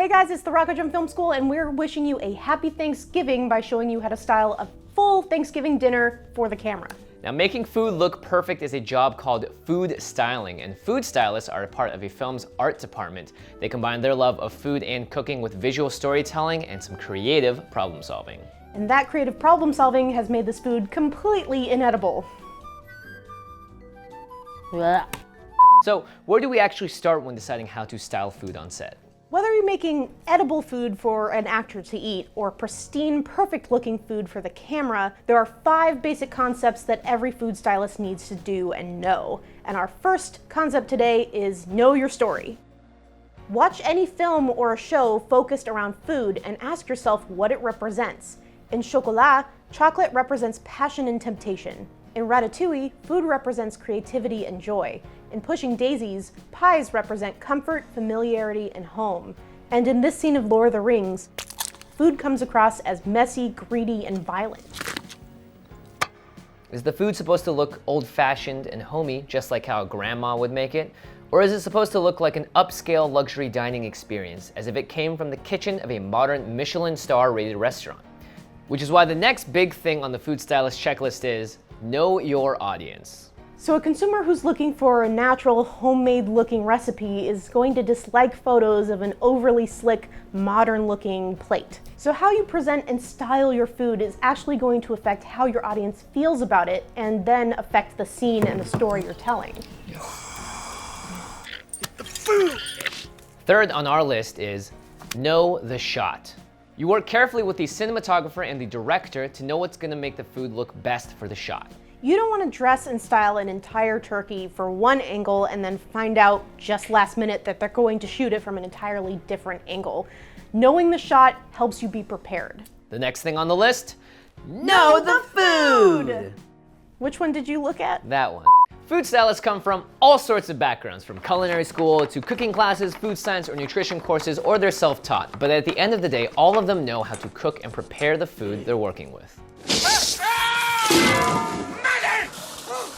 Hey guys, it's the RocketJump Film School, and we're wishing you a happy Thanksgiving by showing you how to style a full Thanksgiving dinner for the camera. Now, making food look perfect is a job called food styling, and food stylists are a part of a film's art department. They combine their love of food and cooking with visual storytelling and some creative problem solving. And that creative problem solving has made this food completely inedible. Blech. So, where do we actually start when deciding how to style food on set? Whether you're making edible food for an actor to eat or pristine, perfect-looking food for the camera, there are 5 basic concepts that every food stylist needs to do and know. And our first concept today is know your story. Watch any film or a show focused around food and ask yourself what it represents. In Chocolat, chocolate represents passion and temptation. In Ratatouille, food represents creativity and joy. In Pushing Daisies, pies represent comfort, familiarity, and home. And in this scene of Lord of the Rings, food comes across as messy, greedy, and violent. Is the food supposed to look old-fashioned and homey, just like how a grandma would make it? Or is it supposed to look like an upscale luxury dining experience, as if it came from the kitchen of a modern Michelin star-rated restaurant? Which is why the next big thing on the food stylist checklist is know your audience. So a consumer who's looking for a natural, homemade-looking recipe is going to dislike photos of an overly slick, modern-looking plate. So how you present and style your food is actually going to affect how your audience feels about it, and then affect the scene and the story you're telling. The food! Third on our list is know the shot. You work carefully with the cinematographer and the director to know what's going to make the food look best for the shot. You don't want to dress and style an entire turkey for one angle and then find out just last minute that they're going to shoot it from an entirely different angle. Knowing the shot helps you be prepared. The next thing on the list, know the food! Which one did you look at? That one. Food stylists come from all sorts of backgrounds, from culinary school to cooking classes, food science or nutrition courses, or they're self-taught. But at the end of the day, all of them know how to cook and prepare the food they're working with.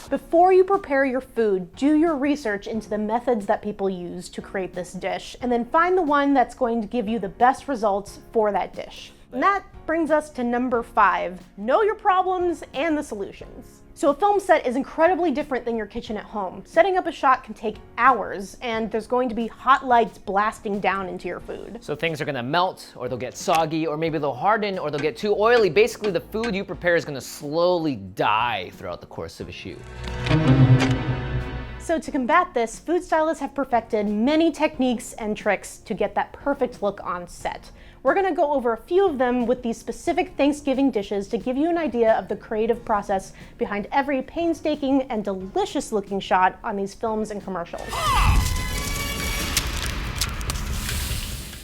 Before you prepare your food, do your research into the methods that people use to create this dish, and then find the one that's going to give you the best results for that dish. And that brings us to number 5, know your problems and the solutions. So a film set is incredibly different than your kitchen at home. Setting up a shot can take hours, and there's going to be hot lights blasting down into your food. So things are gonna melt, or they'll get soggy, or maybe they'll harden, or they'll get too oily. Basically, the food you prepare is gonna slowly die throughout the course of a shoot. So to combat this, food stylists have perfected many techniques and tricks to get that perfect look on set. We're gonna go over a few of them with these specific Thanksgiving dishes to give you an idea of the creative process behind every painstaking and delicious looking shot on these films and commercials.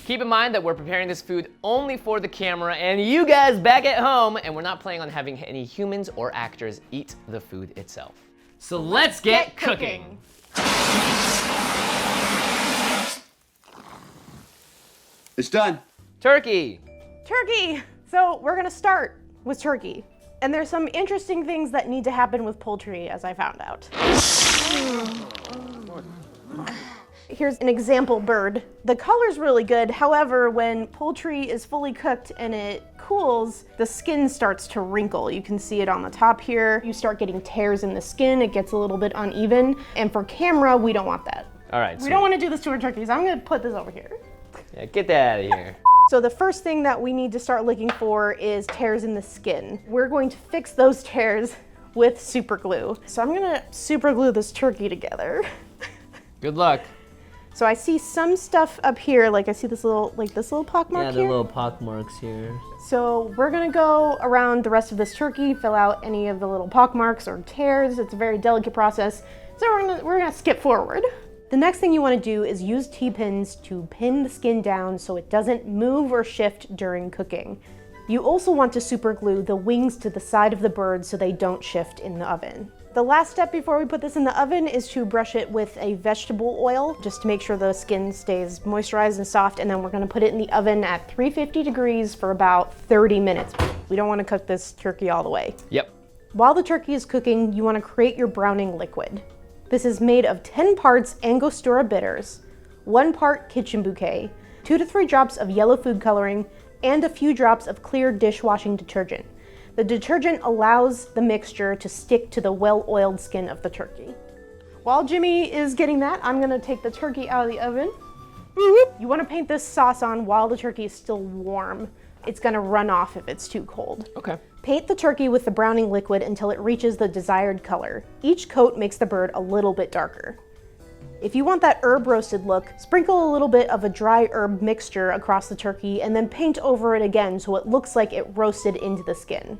Keep in mind that we're preparing this food only for the camera and you guys back at home, and we're not planning on having any humans or actors eat the food itself. So let's get cooking. It's done. Turkey. Turkey! So we're gonna start with turkey. And there's some interesting things that need to happen with poultry, as I found out. Here's an example bird. The color's really good, however, when poultry is fully cooked and it cools, the skin starts to wrinkle. You can see it on the top here. You start getting tears in the skin, it gets a little bit uneven. And for camera, we don't want that. All right. We don't want to do this to our turkeys. I'm gonna put this over here. Yeah, get that out of here. So the first thing that we need to start looking for is tears in the skin. We're going to fix those tears with super glue. So I'm gonna super glue this turkey together. Good luck. So I see some stuff up here, like I see this little pock mark here. Yeah, the little pock marks here. So we're gonna go around the rest of this turkey, fill out any of the little pock marks or tears. It's a very delicate process. So we're gonna skip forward. The next thing you want to do is use T-pins to pin the skin down so it doesn't move or shift during cooking. You also want to super glue the wings to the side of the bird so they don't shift in the oven. The last step before we put this in the oven is to brush it with a vegetable oil just to make sure the skin stays moisturized and soft, and then we're going to put it in the oven at 350 degrees for about 30 minutes. We don't want to cook this turkey all the way. Yep. While the turkey is cooking, you want to create your browning liquid. This is made of 10 parts Angostura bitters, 1 part kitchen bouquet, 2 to 3 drops of yellow food coloring, and a few drops of clear dishwashing detergent. The detergent allows the mixture to stick to the well-oiled skin of the turkey. While Jimmy is getting that, I'm gonna take the turkey out of the oven. You wanna paint this sauce on while the turkey is still warm. It's gonna run off if it's too cold. Okay. Paint the turkey with the browning liquid until it reaches the desired color. Each coat makes the bird a little bit darker. If you want that herb roasted look, sprinkle a little bit of a dry herb mixture across the turkey and then paint over it again so it looks like it roasted into the skin.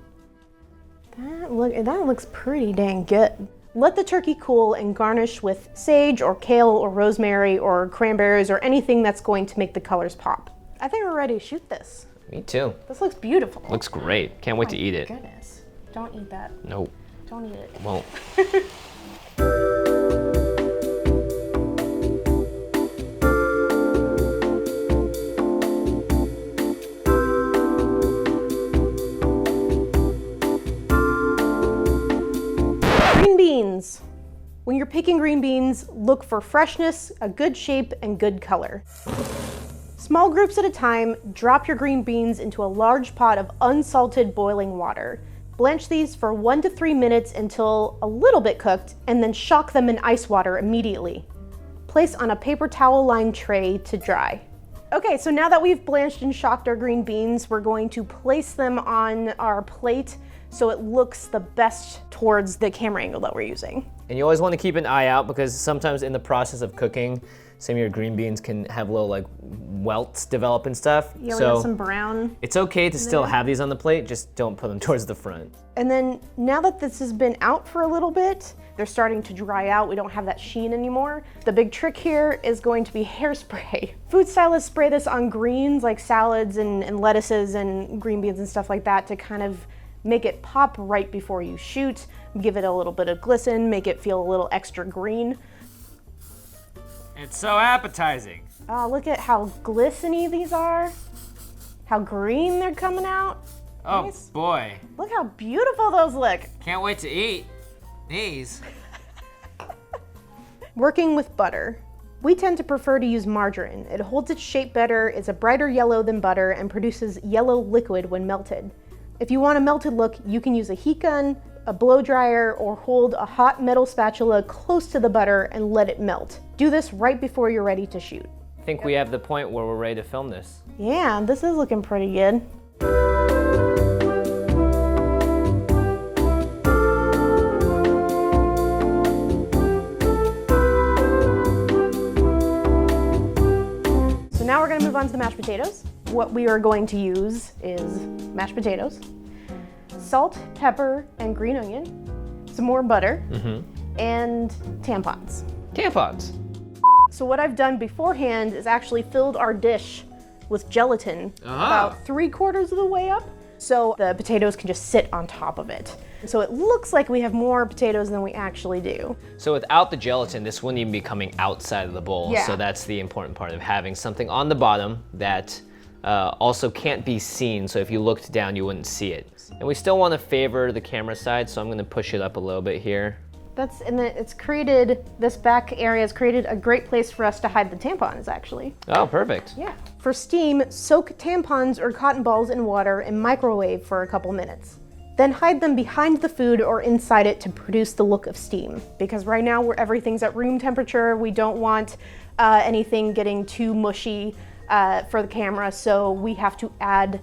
That looks pretty dang good. Let the turkey cool and garnish with sage or kale or rosemary or cranberries or anything that's going to make the colors pop. I think we're ready to shoot this. Me too. This looks beautiful. Looks great. Can't wait to eat it. Goodness. Don't eat that. Nope. Don't eat it. Won't. Green beans. When you're picking green beans, look for freshness, a good shape, and good color. Small groups at a time, drop your green beans into a large pot of unsalted boiling water. Blanch these for 1 to 3 minutes until a little bit cooked, and then shock them in ice water immediately. Place on a paper towel lined tray to dry. Okay, so now that we've blanched and shocked our green beans, we're going to place them on our plate so it looks the best towards the camera angle that we're using. And you always want to keep an eye out because sometimes in the process of cooking, some of your green beans can have little like welts develop and stuff. Yeah, we have some brown. It's okay to still have these on the plate, just don't put them towards the front. And then now that this has been out for a little bit, they're starting to dry out. We don't have that sheen anymore. The big trick here is going to be hairspray. Food stylists spray this on greens like salads and lettuces and green beans and stuff like that to kind of make it pop right before you shoot, give it a little bit of glisten, make it feel a little extra green. It's so appetizing. Oh, look at how glistening these are. How green they're coming out. Oh Nice. boy. Look how beautiful those look. Can't wait to eat these. Working with butter. We tend to prefer to use margarine. It holds its shape better, is a brighter yellow than butter, and produces yellow liquid when melted. If you want a melted look, you can use a heat gun, a blow dryer, or hold a hot metal spatula close to the butter and let it melt. Do this right before you're ready to shoot. I think we have the point where we're ready to film this. Yeah, this is looking pretty good. So now we're gonna move on to the mashed potatoes. What we are going to use is mashed potatoes, salt, pepper, and green onion, some more butter, and tampons. Tampons. So what I've done beforehand is actually filled our dish with gelatin about 3/4 of the way up, so the potatoes can just sit on top of it. So it looks like we have more potatoes than we actually do. So without the gelatin, this wouldn't even be coming outside of the bowl. Yeah. So that's the important part of having something on the bottom that also can't be seen. So if you looked down, you wouldn't see it. And we still want to favor the camera side, so I'm going to push it up a little bit here. It's created, this back area has created a great place for us to hide the tampons, actually. Oh, perfect. Yeah. For steam, soak tampons or cotton balls in water and microwave for a couple minutes. Then hide them behind the food or inside it to produce the look of steam. Because right now everything's at room temperature, we don't want anything getting too mushy for the camera, so we have to add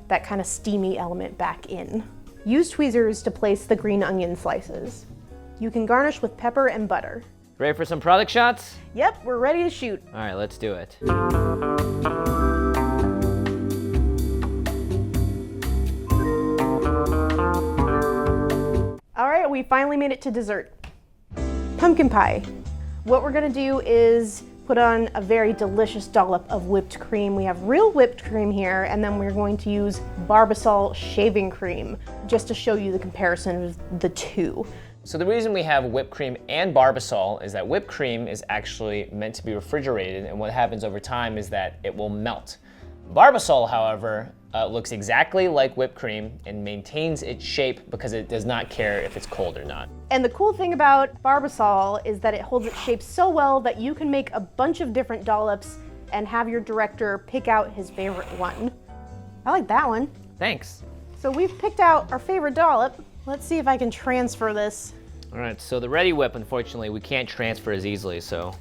that kind of steamy element back in. Use tweezers to place the green onion slices. You can garnish with pepper and butter. Ready for some product shots? Yep, we're ready to shoot. All right, let's do it. All right, we finally made it to dessert. Pumpkin pie. What we're gonna do is put on a very delicious dollop of whipped cream. We have real whipped cream here, and then we're going to use Barbasol shaving cream just to show you the comparison of the two. So the reason we have whipped cream and Barbasol is that whipped cream is actually meant to be refrigerated, and what happens over time is that it will melt. Barbasol, however, looks exactly like whipped cream and maintains its shape because it does not care if it's cold or not. And the cool thing about Barbasol is that it holds its shape so well that you can make a bunch of different dollops and have your director pick out his favorite one. I like that one. Thanks. So we've picked out our favorite dollop. Let's see if I can transfer this. All right, so the Ready Whip, unfortunately, we can't transfer as easily, so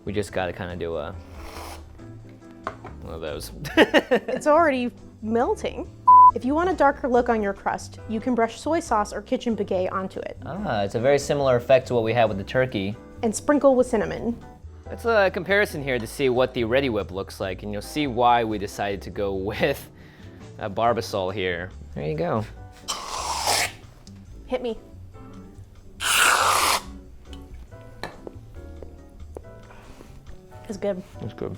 we just gotta kind of do one of those. It's already melting. If you want a darker look on your crust, you can brush soy sauce or kitchen bouquet onto it. Ah, it's a very similar effect to what we had with the turkey. And sprinkle with cinnamon. Let's a comparison here to see what the Ready Whip looks like, and you'll see why we decided to go with a Barbasol here. There you go. Hit me. It's good. That's good.